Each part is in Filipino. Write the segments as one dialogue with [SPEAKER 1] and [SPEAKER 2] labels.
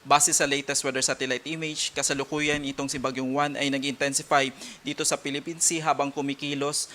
[SPEAKER 1] Base sa latest weather satellite image, kasalukuyan itong si Bagyong Juan ay nag-intensify dito sa Philippine Sea habang kumikilos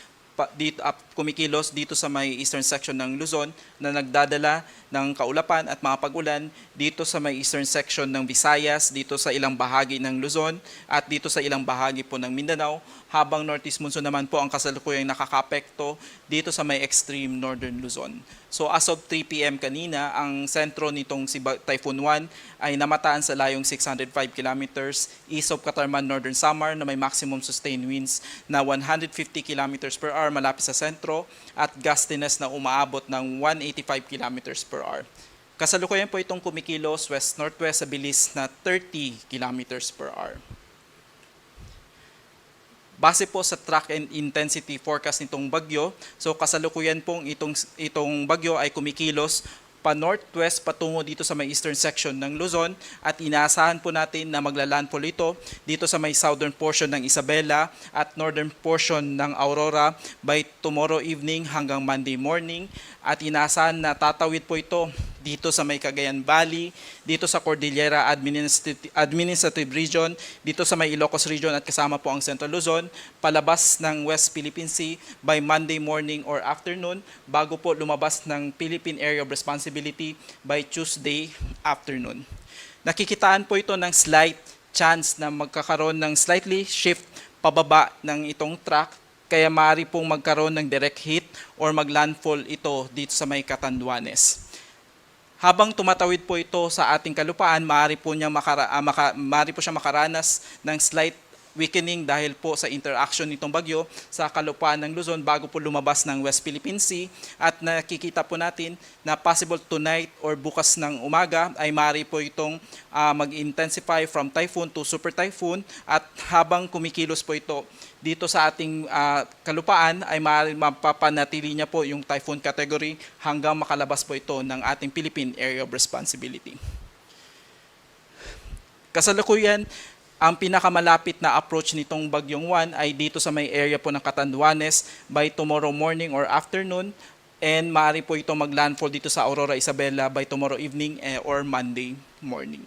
[SPEAKER 1] dito sa may eastern section ng Luzon na nagdadala ng kaulapan at mga pag-ulan dito sa may eastern section ng Visayas, dito sa ilang bahagi ng Luzon at dito sa ilang bahagi po ng Mindanao, habang northeast monsoon naman po ang kasalukuyang nakakapekto dito sa may extreme northern Luzon. So as of 3 p.m. kanina, ang sentro nitong si Typhoon 1 ay namataan sa layong 605 kilometers east of Catarman, Northern Samar na may maximum sustained winds na 150 kilometers per hour malapit sa sentro at gustiness na umaabot ng 185 kilometers per hour. Kasalukuyan po itong kumikilos west-northwest sa bilis na 30 kilometers per hour. Base po sa track and intensity forecast nitong bagyo, so kasalukuyan pong itong bagyo ay kumikilos pa northwest patungo dito sa may eastern section ng Luzon at inaasahan po natin na maglalandfall ito dito sa may southern portion ng Isabela at northern portion ng Aurora by tomorrow evening hanggang Monday morning at inaasahan na tatawid po ito dito sa may Cagayan Valley, dito sa Cordillera Administrative Region, dito sa may Ilocos Region at kasama po ang Central Luzon, palabas ng West Philippine Sea by Monday morning or afternoon bago po lumabas ng Philippine Area of Responsibility by Tuesday afternoon. Nakikitaan po ito ng slight chance na magkakaroon ng slightly shift pababa ng itong track kaya maaari pong magkaroon ng direct hit or maglandfall ito dito sa may Catanduanes. Habang tumatawid po ito sa ating kalupaan, maaari po siya makaranas ng slight weakening dahil po sa interaction nitong bagyo sa kalupaan ng Luzon bago po lumabas ng West Philippine Sea at nakikita po natin na possible tonight or bukas ng umaga ay maaari po itong mag-intensify from typhoon to super typhoon at habang kumikilos po ito dito sa ating kalupaan ay maaari mapapanatili niya po yung typhoon category hanggang makalabas po ito ng ating Philippine Area of Responsibility. Kasalukuyan, ang pinakamalapit na approach nitong Bagyong Juan ay dito sa may area po ng Catanduanes by tomorrow morning or afternoon and maaari po ito maglandfall dito sa Aurora, Isabela by tomorrow evening or Monday morning.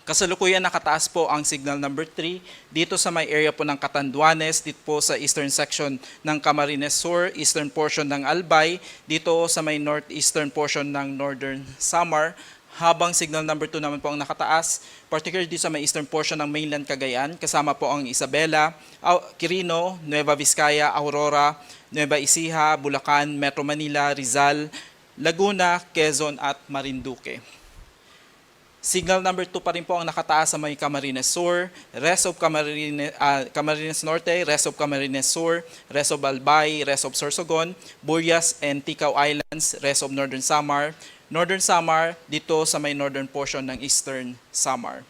[SPEAKER 1] Kasalukuyan nakataas po ang signal number 3 dito sa may area po ng Catanduanes, dito po sa eastern section ng Camarines Sur, eastern portion ng Albay, dito sa may northeastern portion ng Northern Samar, habang signal number 2 naman po ang nakataas, particularly dito sa may eastern portion ng mainland Cagayan, kasama po ang Isabela, Quirino, Nueva Vizcaya, Aurora, Nueva Ecija, Bulacan, Metro Manila, Rizal, Laguna, Quezon at Marinduque. Signal number 2 pa rin po ang nakataas sa may Camarines Sur, rest of Camarines Norte, rest of Camarines Sur, rest of Albay, rest of Sorsogon, Burias and Ticao Islands, rest of Northern Samar, Northern Samar dito sa may northern portion ng Eastern Samar.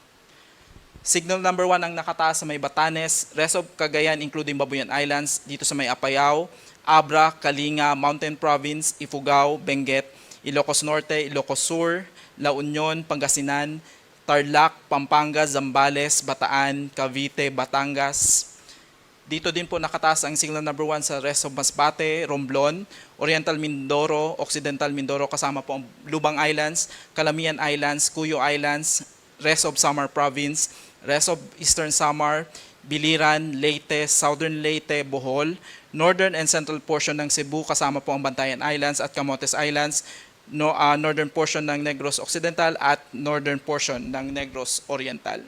[SPEAKER 1] Signal number 1 ang nakataas sa may Batanes, rest of Cagayan including Babuyan Islands, dito sa may Apayao, Abra, Kalinga, Mountain Province, Ifugao, Benguet, Ilocos Norte, Ilocos Sur, La Union, Pangasinan, Tarlac, Pampanga, Zambales, Bataan, Cavite, Batangas. Dito din po nakataas ang signal number 1 sa rest of Masbate, Romblon, Oriental Mindoro, Occidental Mindoro kasama po ang Lubang Islands, Calamian Islands, Cuyo Islands, rest of Samar Province, rest of Eastern Samar, Biliran, Leyte, Southern Leyte, Bohol, Northern and Central portion ng Cebu kasama po ang Bantayan Islands at Camotes Islands, northern portion ng Negros Occidental at northern portion ng Negros Oriental.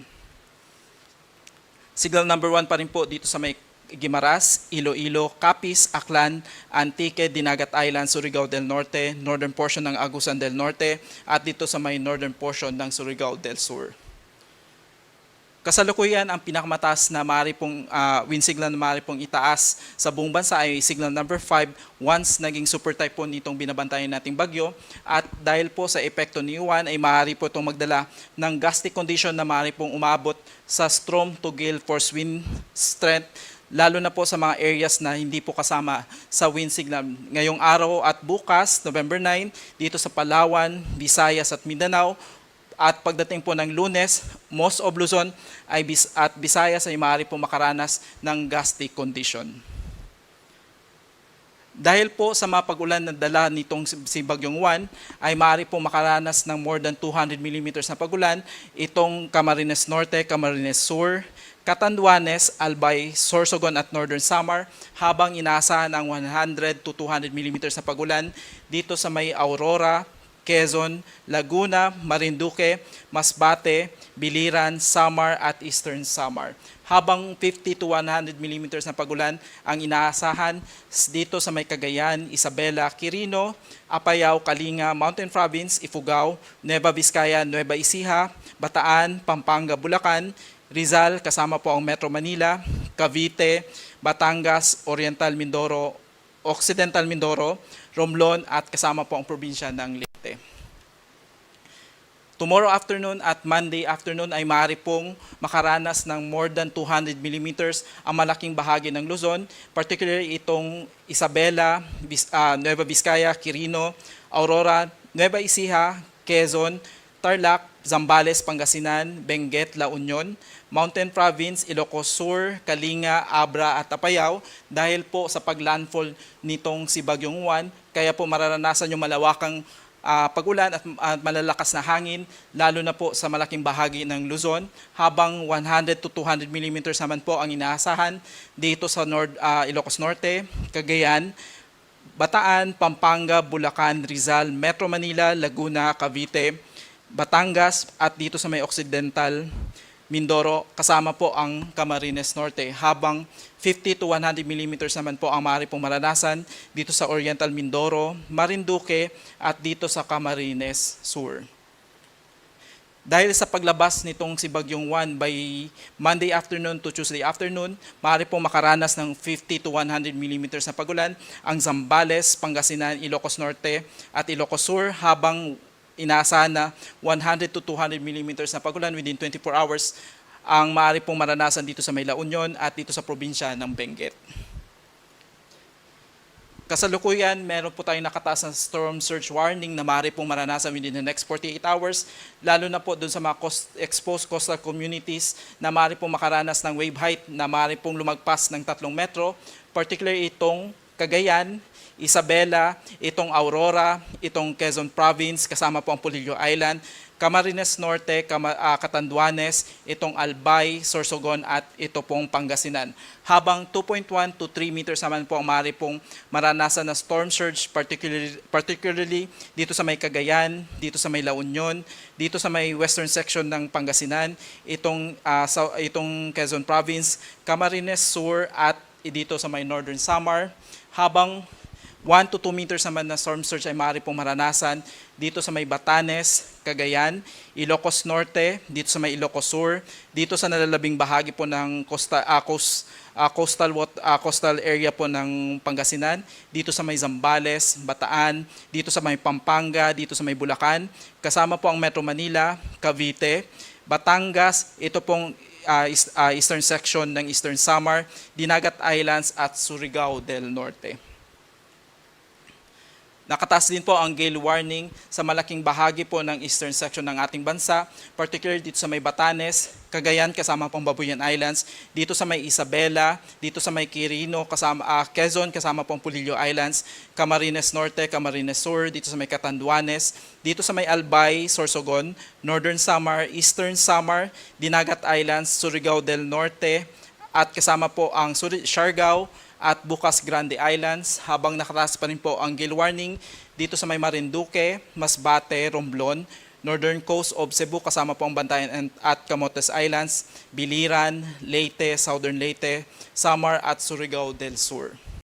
[SPEAKER 1] Signal number 1 pa rin po dito sa may Guimaras, Iloilo, Capiz, Aklan, Antique, Dinagat Island, Surigao del Norte, northern portion ng Agusan del Norte at dito sa may northern portion ng Surigao del Sur. Kasalukuyan, ang pinakamataas na maaari pong wind signal na maaari pong itaas sa buong bansa ay signal number 5 once naging super typhoon itong binabantayan nating bagyo. At dahil po sa epekto ni Juan ay maaari po itong magdala ng gusty condition na maaari pong umabot sa storm to gale force wind strength, lalo na po sa mga areas na hindi po kasama sa wind signal. Ngayong araw at bukas, November 9, dito sa Palawan, Visayas at Mindanao. At pagdating po ng Lunes, most of Luzon at Visayas ay maaari po makaranas ng gusty condition. Dahil po sa mga pag-ulan na dala nitong si Bagyong Juan ay maaari po makaranas ng more than 200 millimeters na pag-ulan itong Camarines Norte, Camarines Sur, Catanduanes, Albay, Sorsogon at Northern Samar, habang inaasahan ang 100 to 200 millimeters na pag-ulan dito sa may Aurora, Quezon, Laguna, Marinduque, Masbate, Biliran, Samar at Eastern Samar. Habang 50 to 100 millimeters na pag-ulan ang inaasahan dito sa may Cagayan, Isabela, Quirino, Apayao, Kalinga, Mountain Province, Ifugao, Nueva Vizcaya, Nueva Ecija, Bataan, Pampanga, Bulacan, Rizal, kasama po ang Metro Manila, Cavite, Batangas, Oriental Mindoro, Occidental Mindoro, Romblon at kasama po ang probinsya ng Leyte. Tomorrow afternoon at Monday afternoon ay maaari pong makaranas ng more than 200 millimeters ang malaking bahagi ng Luzon, particularly itong Isabela, Nueva Vizcaya, Quirino, Aurora, Nueva Ecija, Quezon, Tarlac, Zambales, Pangasinan, Benguet, La Union, Mountain Province, Ilocos Sur, Kalinga, Abra at Apayao dahil po sa paglandfall nitong si Bagyong Juan, kaya po mararanasan yung malawakang pag-ulan at malalakas na hangin, lalo na po sa malaking bahagi ng Luzon, habang 100 to 200 millimeters naman po ang inaasahan dito sa Ilocos Norte, Cagayan, Bataan, Pampanga, Bulacan, Rizal, Metro Manila, Laguna, Cavite, Batangas at dito sa may Occidental Mindoro, kasama po ang Camarines Norte, habang 50 to 100 millimeters naman po ang maaari pong maranasan dito sa Oriental Mindoro, Marinduque at dito sa Camarines Sur. Dahil sa paglabas nitong si Bagyong Juan by Monday afternoon to Tuesday afternoon, maaari pong makaranas ng 50 to 100 millimeters na pag-ulan ang Zambales, Pangasinan, Ilocos Norte at Ilocos Sur, habang inaasahan na 100 to 200 millimeters na pag-ulan within 24 hours ang maaari pong maranasan dito sa may La Union at dito sa probinsya ng Benguet. Kasalukuyan, meron po tayong nakataas na storm surge warning na maaari pong maranasan within the next 48 hours, lalo na po dun sa mga exposed coastal communities na maaari pong makaranas ng wave height na maaari pong lumagpas ng 3 metro, particularly itong Cagayan, Isabela, itong Aurora, itong Quezon Province, kasama po ang Polillo Island, Camarines Norte, Catanduanes, itong Albay, Sorsogon at ito pong Pangasinan. Habang 2.1 to 3 meters naman po ang maaari pong maranasan na storm surge, particularly dito sa may Cagayan, dito sa may La Union, dito sa may western section ng Pangasinan, itong Quezon Province, Camarines Sur at dito sa may Northern Samar, habang 1 to 2 meters naman na storm surge ay maaari pong maranasan dito sa may Batanes, Cagayan, Ilocos Norte, dito sa may Ilocos Sur, dito sa nalalabing bahagi po ng coastal area po ng Pangasinan, dito sa may Zambales, Bataan, dito sa may Pampanga, dito sa may Bulacan, kasama po ang Metro Manila, Cavite, Batangas, ito pong eastern section ng Eastern Samar, Dinagat Islands at Surigao del Norte. Nakataas din po ang gale warning sa malaking bahagi po ng eastern section ng ating bansa, particularly dito sa may Batanes, Cagayan kasama pong Babuyan Islands, dito sa may Isabela, dito sa may Quirino, Quezon kasama pong Polillo Islands, Camarines Norte, Camarines Sur, dito sa may Catanduanes, dito sa may Albay, Sorsogon, Northern Samar, Eastern Samar, Dinagat Islands, Surigao del Norte, at kasama po ang Siargao at Bukas Grande Islands, habang nakataas pa rin po ang gale warning dito sa may Marinduque, Masbate, Romblon, Northern Coast of Cebu kasama po ang Bantayan at Camotes Islands, Biliran, Leyte, Southern Leyte, Samar at Surigao del Sur.